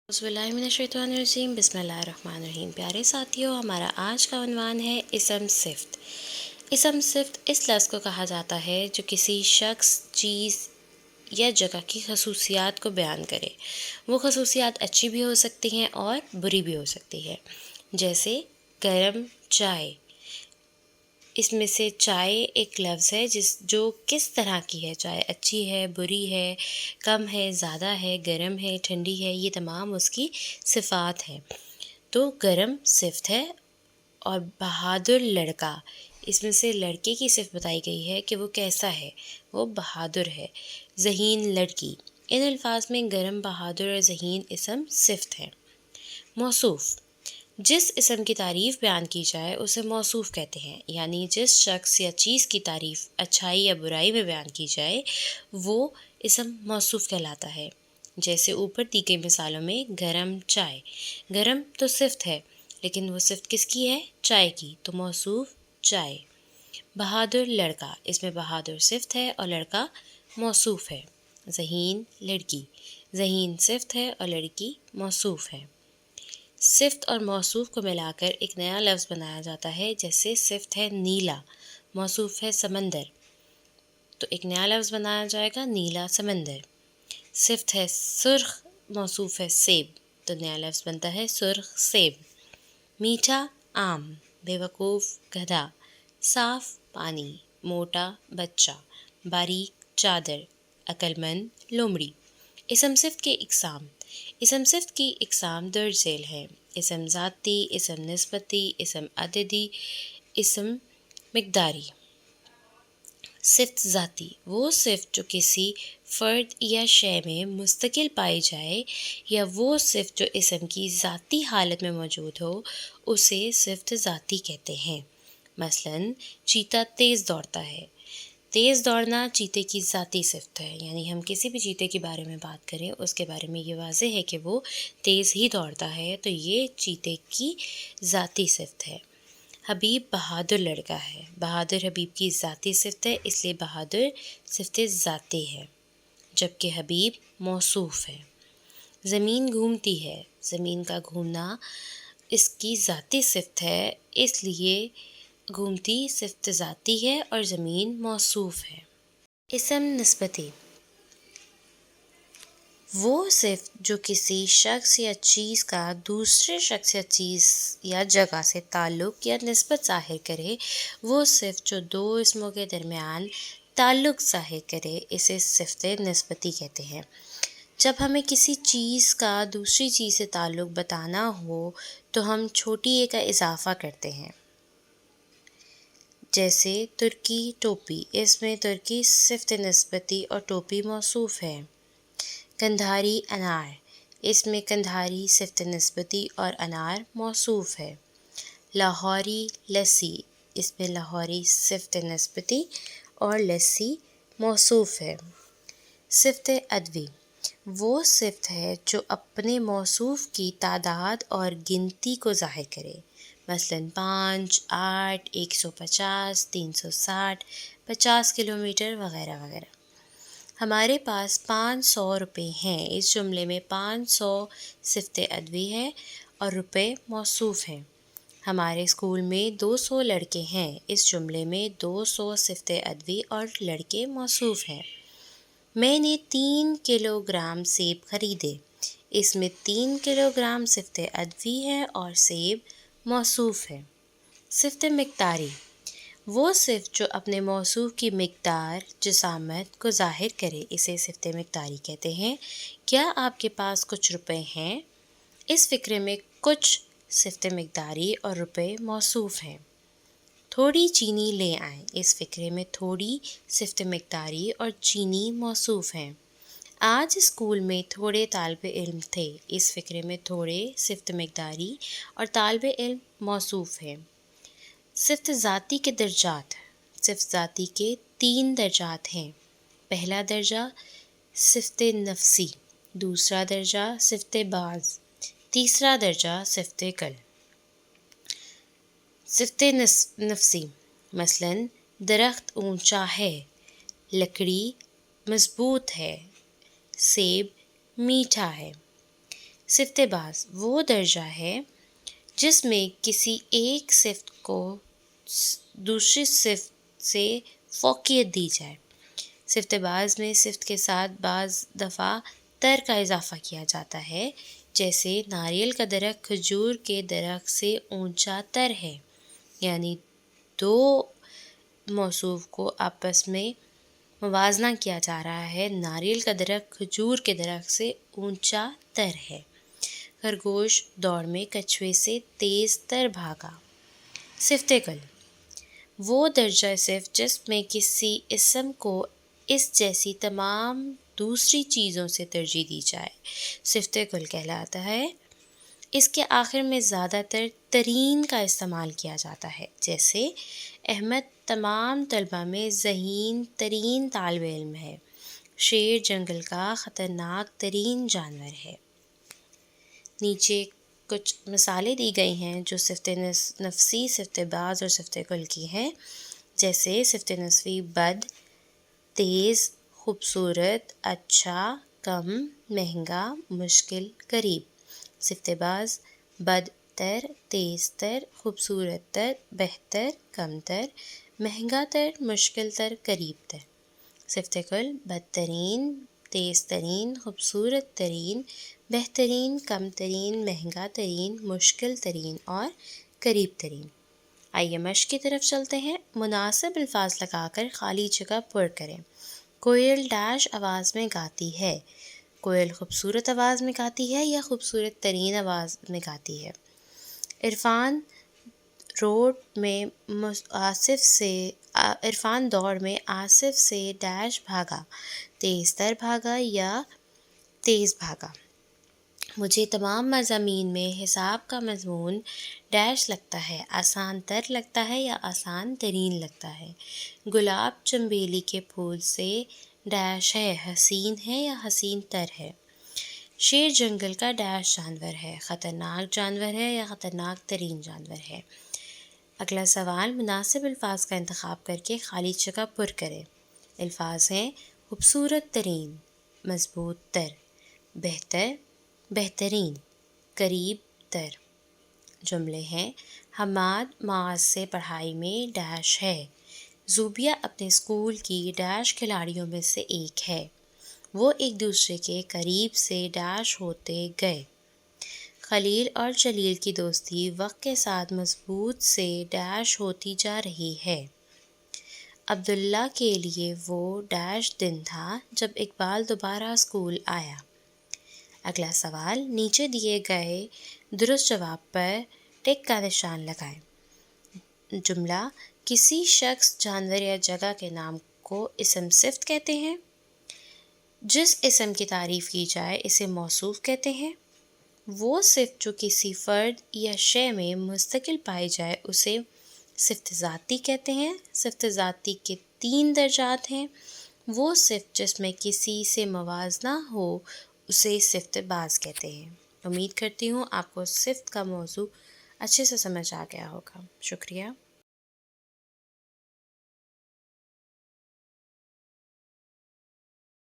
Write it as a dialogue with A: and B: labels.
A: اعوذ باللہ من الشیطان الرجیم، بسم اللہ الرحمن الرحیم۔ پیارے ساتھیوں، ہمارا آج کا عنوان ہے اسم صفت۔ اسم صفت اس لفظ کو کہا جاتا ہے جو کسی شخص، چیز یا جگہ کی خصوصیات کو بیان کرے۔ وہ خصوصیات اچھی بھی ہو سکتی ہیں اور بری بھی ہو سکتی ہے، جیسے گرم چائے۔ اس میں سے چائے ایک لفظ ہے جو کس طرح کی ہے، چائے اچھی ہے، بری ہے، کم ہے، زیادہ ہے، گرم ہے، ٹھنڈی ہے، یہ تمام اس کی صفات ہیں۔ تو گرم صفت ہے۔ اور بہادر لڑکا، اس میں سے لڑکے کی صفت بتائی گئی ہے کہ وہ کیسا ہے، وہ بہادر ہے۔ ذہین لڑکی، ان الفاظ میں گرم، بہادر اور ذہین اسم صفت ہیں۔ موصوف، جس اسم کی تعریف بیان کی جائے اسے موصوف کہتے ہیں، یعنی جس شخص یا چیز کی تعریف اچھائی یا برائی میں بیان کی جائے وہ اسم موصوف کہلاتا ہے۔ جیسے اوپر دی گئی مثالوں میں گرم چائے، گرم تو صفت ہے لیکن وہ صفت کس کی ہے؟ چائے کی، تو موصوف چائے۔ بہادر لڑکا، اس میں بہادر صفت ہے اور لڑکا موصوف ہے۔ ذہین لڑکی، ذہین صفت ہے اور لڑکی موصوف ہے۔ صفت اور موصوف کو ملا کر ایک نیا لفظ بنایا جاتا ہے، جیسے صفت ہے نیلا، موصوف ہے سمندر، تو ایک نیا لفظ بنایا جائے گا نیلا سمندر۔ صفت ہے سرخ، موصوف ہے سیب، تو نیا لفظ بنتا ہے سرخ سیب۔ میٹھا آم، بیوقوف گدھا، صاف پانی، موٹا بچہ، باریک چادر، عقلمند لومڑی۔ اسم صفت کی اقسام، اسم صفت کی اقسام درج ذیل ہیں: اسم ذاتی، اسم نسبتی، اسم عددی، اسم مقداری۔ صفت ذاتی، وہ صفت جو کسی فرد یا شے میں مستقل پائی جائے، یا وہ صفت جو اسم کی ذاتی حالت میں موجود ہو اسے صفت ذاتی کہتے ہیں۔ مثلاً چیتا تیز دوڑتا ہے۔ تیز دوڑنا چیتے کی ذاتی صفت ہے، یعنی ہم کسی بھی چیتے کے بارے میں بات کریں اس کے بارے میں یہ واضح ہے کہ وہ تیز ہی دوڑتا ہے، تو یہ چیتے کی ذاتی صفت ہے۔ حبیب بہادر لڑکا ہے، بہادر حبیب کی ذاتی صفت ہے، اس لیے بہادر صفت ذاتی ہے، جبکہ حبیب موصوف ہے۔ زمین گھومتی ہے، زمین کا گھومنا اس کی ذاتی صفت ہے، اس لیے گھومتی صفت ذاتی ہے اور زمین موصوف ہے۔ اسم نسبتی، وہ صفت جو کسی شخص یا چیز کا دوسرے شخص یا چیز یا جگہ سے تعلق یا نسبت ظاہر کرے، وہ صفت جو دو اسموں کے درمیان تعلق ظاہر کرے اسے صفت نسبتی کہتے ہیں۔ جب ہمیں کسی چیز کا دوسری چیز سے تعلق بتانا ہو تو ہم چھوٹی اے کا اضافہ کرتے ہیں، جیسے ترکی ٹوپی، اس میں ترکی صفت نسبتی اور ٹوپی موصوف ہے۔ کندھاری انار، اس میں کندھاری صفت نسبتی اور انار موصوف ہے۔ لاہوری لسی، اس میں لاہوری صفت نسبتی اور لسی موصوف ہے۔ صفت عددی، وہ صفت ہے جو اپنے موصوف کی تعداد اور گنتی کو ظاہر کرے، مثلاً 5، 8، 150، 360، 50 کلومیٹر وغیرہ وغیرہ۔ ہمارے پاس 500 روپے ہیں، اس جملے میں 500 صفت عددی ہے اور روپے موصوف ہیں۔ ہمارے اسکول میں 200 لڑکے ہیں، اس جملے میں 200 صفت عددی اور لڑکے موصوف ہیں۔ میں نے 3 کلو گرام سیب خریدے، اس میں 3 کلو گرام صفت عددی ہے اور سیب موصوف ہے۔ صفت مقداری، وہ صفت جو اپنے موصوف کی مقدار، جسامت کو ظاہر کرے اسے صفت مقداری کہتے ہیں۔ کیا آپ کے پاس کچھ روپے ہیں؟ اس فقرے میں کچھ صفت مقداری اور روپے موصوف ہیں۔ تھوڑی چینی لے آئیں، اس فقرے میں تھوڑی صفت مقداری اور چینی موصوف ہیں۔ آج اسکول میں تھوڑے طالب علم تھے، اس فقرے میں تھوڑے صفت مقداری اور طالب علم موصوف ہیں۔ صفت ذاتی کے درجات، صفت ذاتی کے 3 درجات ہیں۔ پہلا درجہ صفت نفسی، دوسرا درجہ صفت بعض، تیسرا درجہ صفت کل۔ صفت نفسی، مثلاً درخت اونچا ہے، لکڑی مضبوط ہے، سیب میٹھا ہے۔ صفت باز وہ درجہ ہے جس میں کسی ایک صفت کو دوسری صفت سے فوقیت دی جائے۔ صفت باز میں صفت کے ساتھ بعض دفعہ تر کا اضافہ کیا جاتا ہے، جیسے ناریل کا درخت کھجور کے درخت سے اونچا تر ہے، یعنی دو موصوف کو آپس میں موازنہ کیا جا رہا ہے۔ ناریل کا درخت کھجور کے درخت سے اونچا تر ہے۔ خرگوش دوڑ میں کچھوے سے تیز تر بھاگا۔ صفت کل وہ درجہ صفت جس میں کسی اسم کو اس جیسی تمام دوسری چیزوں سے ترجیح دی جائے، صفت کل کہلاتا ہے۔ اس کے آخر میں زیادہ تر ترین کا استعمال کیا جاتا ہے، جیسے احمد تمام طلبہ میں ذہین ترین طالب علم ہے، شیر جنگل کا خطرناک ترین جانور ہے۔ نیچے کچھ مثالیں دی گئی ہیں جو صفت نفسی، صفت باز اور صفت کل کی ہیں، جیسے صفت نفسی بد، تیز، خوبصورت، اچھا، کم، مہنگا، مشکل، قریب۔ صفت باز بد تر، تیز تر، خوبصورت تر، بہتر، کم تر، مہنگا تر، مشکل تر، قریب تر۔ صفت کل بدترین، تیز ترین، خوبصورت ترین، بہترین، کم ترین، مہنگا ترین، مشکل ترین اور قریب ترین۔ آئیے مشق کی طرف چلتے ہیں۔ مناسب الفاظ لگا کر خالی جگہ پر کریں۔ کوئل ڈیش آواز میں گاتی ہے۔ کوئل خوبصورت آواز میں گاتی ہے یا خوبصورت ترین آواز میں گاتی ہے؟ عرفان دوڑ میں آصف سے ڈیش بھاگا، تیز تر بھاگا یا تیز بھاگا۔ مجھے تمام مضامین میں حساب کا مضمون ڈیش لگتا ہے، آسان تر لگتا ہے یا آسان ترین لگتا ہے۔ گلاب چنبیلی کے پھول سے ڈیش ہے، حسین ہے یا حسین تر ہے۔ شیر جنگل کا ڈیش جانور ہے، خطرناک جانور ہے یا خطرناک ترین جانور ہے۔ اگلا سوال، مناسب الفاظ کا انتخاب کر کے خالی جگہ پر کریں۔ الفاظ ہیں خوبصورت ترین، مضبوط تر، بہتر، بہترین، قریب تر۔ جملے ہیں حماد معاذ سے پڑھائی میں ڈیش ہے، زوبیہ اپنے اسکول کی ڈیش کھلاڑیوں میں سے ایک ہے، وہ ایک دوسرے کے قریب سے ڈیش ہوتے گئے۔ خلیل اور جلیل کی دوستی وقت کے ساتھ مضبوط سے ڈیش ہوتی جا رہی ہے۔ عبداللہ کے لیے وہ ڈیش دن تھا جب اقبال دوبارہ اسکول آیا۔ اگلا سوال، نیچے دیے گئے درست جواب پر ٹک کا نشان لگائیں۔ جملہ، کسی شخص، جانور یا جگہ کے نام کو اسم صفت کہتے ہیں۔ جس اسم کی تعریف کی جائے اسے موصوف کہتے ہیں۔ وہ صفت جو کسی فرد یا شے میں مستقل پائی جائے اسے صفت ذاتی کہتے ہیں۔ صفت ذاتی کے 3 درجات ہیں۔ وہ صفت جس میں کسی سے موازنہ ہو اسے صفت باز کہتے ہیں۔ امید کرتی ہوں آپ کو صفت کا موضوع اچھے سے سمجھ آ گیا ہوگا۔ شکریہ۔